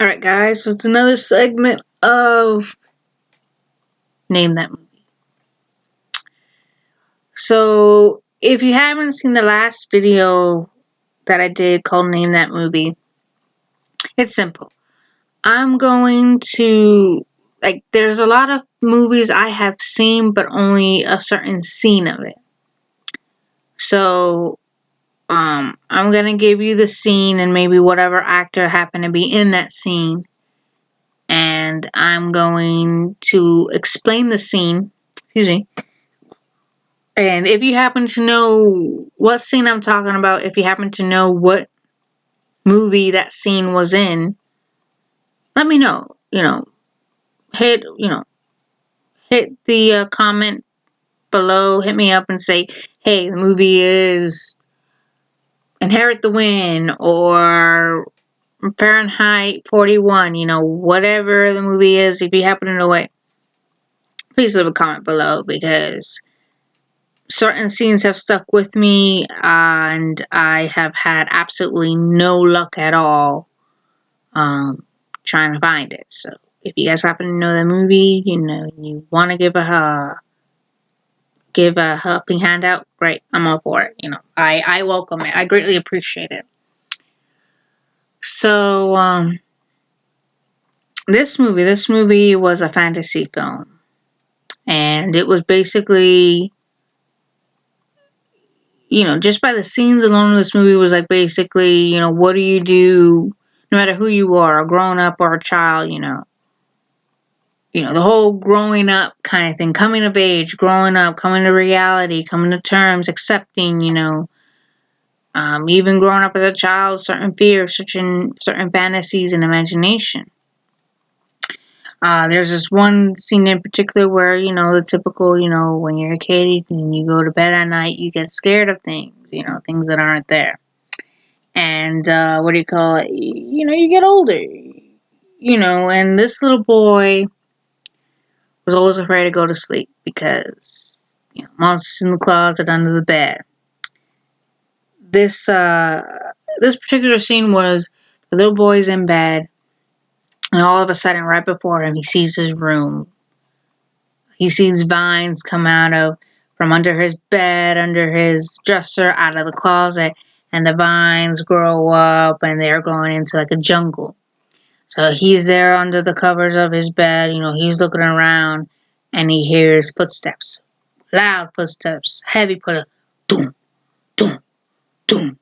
Alright guys, so it's another segment of Name That Movie. So if you haven't seen the last video that I did called Name That Movie, it's simple. I'm going to, there's a lot of movies I have seen, but only a certain scene of it. So I'm going to give you the scene and maybe whatever actor happened to be in that scene. And I'm going to explain the scene. Excuse me. And if you happen to know what scene I'm talking about, if you happen to know what movie that scene was in, let me know. Hit the comment below. Hit me up and say, hey, the movie is Inherit the Wind or Fahrenheit 41, whatever the movie is. If you happen to know it, please leave a comment below, because certain scenes have stuck with me and I have had absolutely no luck at all trying to find it. So if you guys happen to know the movie, you want to give a helping hand out, great, I'm all for it. I welcome it. I greatly appreciate it. So this movie was a fantasy film, and it was basically, just by the scenes alone, this movie was like basically, what do you do no matter who you are, a grown up or a child, the whole growing up kind of thing, coming of age, growing up, coming to reality, coming to terms, accepting, even growing up as a child, certain fears, certain fantasies and imagination. There's this one scene in particular where, the typical, when you're a kid and you go to bed at night, you get scared of things, things that aren't there. And, you get older, and this little boy was always afraid to go to sleep because, monsters in the closet under the bed. This particular scene was the little boy's in bed, and all of a sudden, right before him, he sees his room. He sees vines come from under his bed, under his dresser, out of the closet, and the vines grow up, and they're going into like a jungle. So he's there under the covers of his bed, he's looking around, and he hears footsteps. Loud footsteps, heavy footsteps. Doom, doom, doom.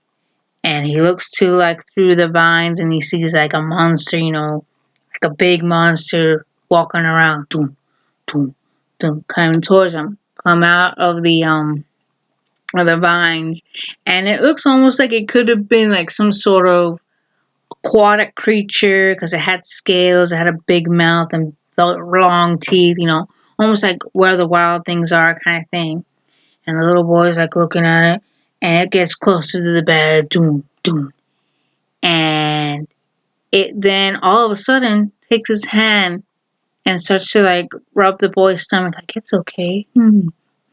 And he looks through the vines, and he sees like a monster, like a big monster walking around. Doom, doom, doom, coming towards him. Come out of the vines. And it looks almost like it could have been like some sort of aquatic creature, because it had scales, it had a big mouth and long teeth, almost like Where the Wild Things Are kind of thing. And the little boy's like looking at it, and it gets closer to the bed, doom, doom. And it then all of a sudden takes his hand and starts to like rub the boy's stomach, like, it's okay. You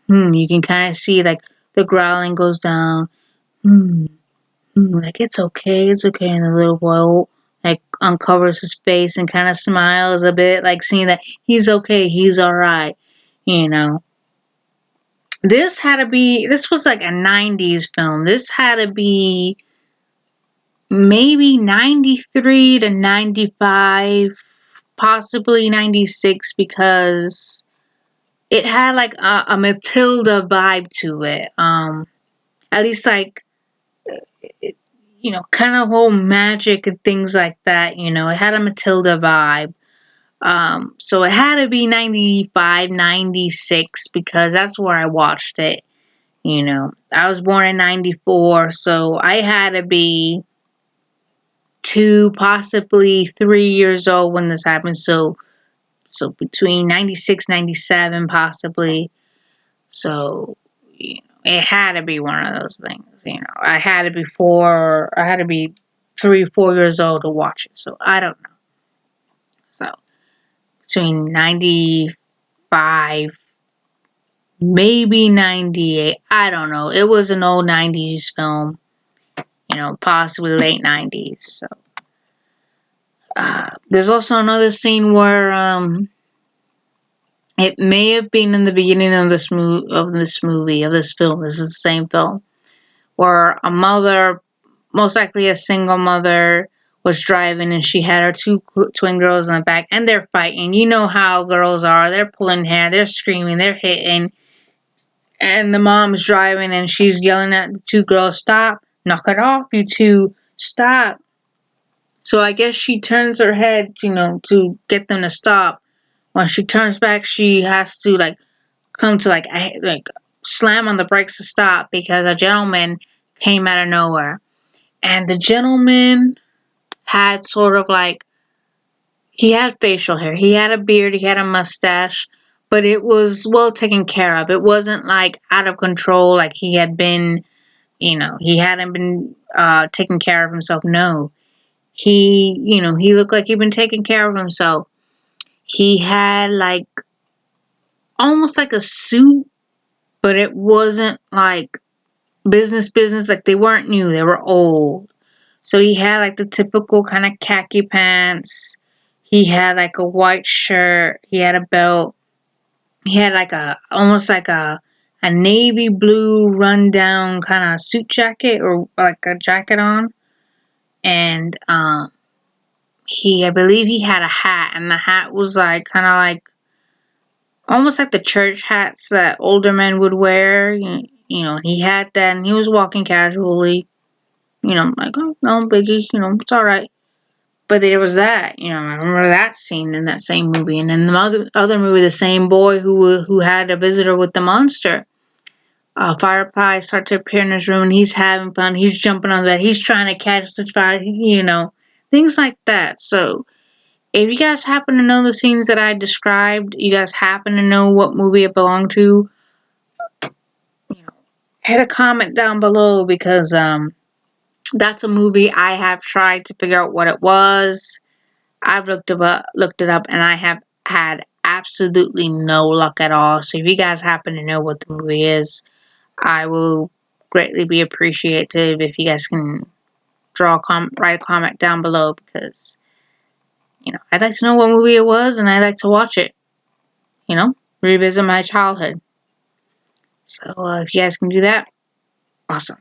can kind of see like the growling goes down. Like, it's okay. And the little boy like uncovers his face and kind of smiles a bit, like seeing that he's okay, he's alright, This was like a 90s film. This had to be maybe 93 to 95, possibly 96, because it had like a Matilda vibe to it. At least like, kind of whole magic and things like that. It had a Matilda vibe. So it had to be 95, 96, because that's where I watched it. I was born in 94, so I had to be 2, possibly 3 years old when this happened. So between 96, 97, possibly. So, it had to be one of those things. I had to be 3, 4 years old to watch it. So I don't know. So between 95, maybe 98, I don't know. It was an old 90s film, possibly late 90s. So There's also another scene where it may have been in the beginning of this this film. This is the same film where a mother, most likely a single mother, was driving and she had her two twin girls in the back and they're fighting. You know how girls are. They're pulling hair, they're screaming, they're hitting. And the mom's driving and she's yelling at the two girls, "Stop, knock it off, you two, stop." So I guess she turns her head, to get them to stop. When she turns back, she has to come to slam on the brakes to stop because a gentleman came out of nowhere. And the gentleman had sort of he had facial hair, he had a beard, he had a mustache, but it was well taken care of. It wasn't out of control, like he had been, he hadn't been taking care of himself. No, he looked like he'd been taking care of himself. He had almost like a suit, but it wasn't business. Like they weren't new, they were old. So he had the typical kind of khaki pants. He had a white shirt. He had a belt. He had almost like a navy blue rundown kind of suit jacket or like a jacket on. And I believe he had a hat, and the hat was kind of almost like the church hats that older men would wear. He had that, and he was walking casually. Oh, no biggie, it's alright. But there was that, I remember that scene in that same movie. And in the other movie, the same boy who had a visitor with the monster. Firefly starts to appear in his room, and he's having fun. He's jumping on the bed. He's trying to catch the fire, things like that. So, if you guys happen to know the scenes that I described, you guys happen to know what movie it belonged to, hit a comment down below because that's a movie I have tried to figure out what it was. I've looked it up, and I have had absolutely no luck at all. So if you guys happen to know what the movie is, I will greatly be appreciative if you guys can write a comment down below because I'd like to know what movie it was, and I'd like to watch it. Revisit my childhood. So if you guys can do that, awesome.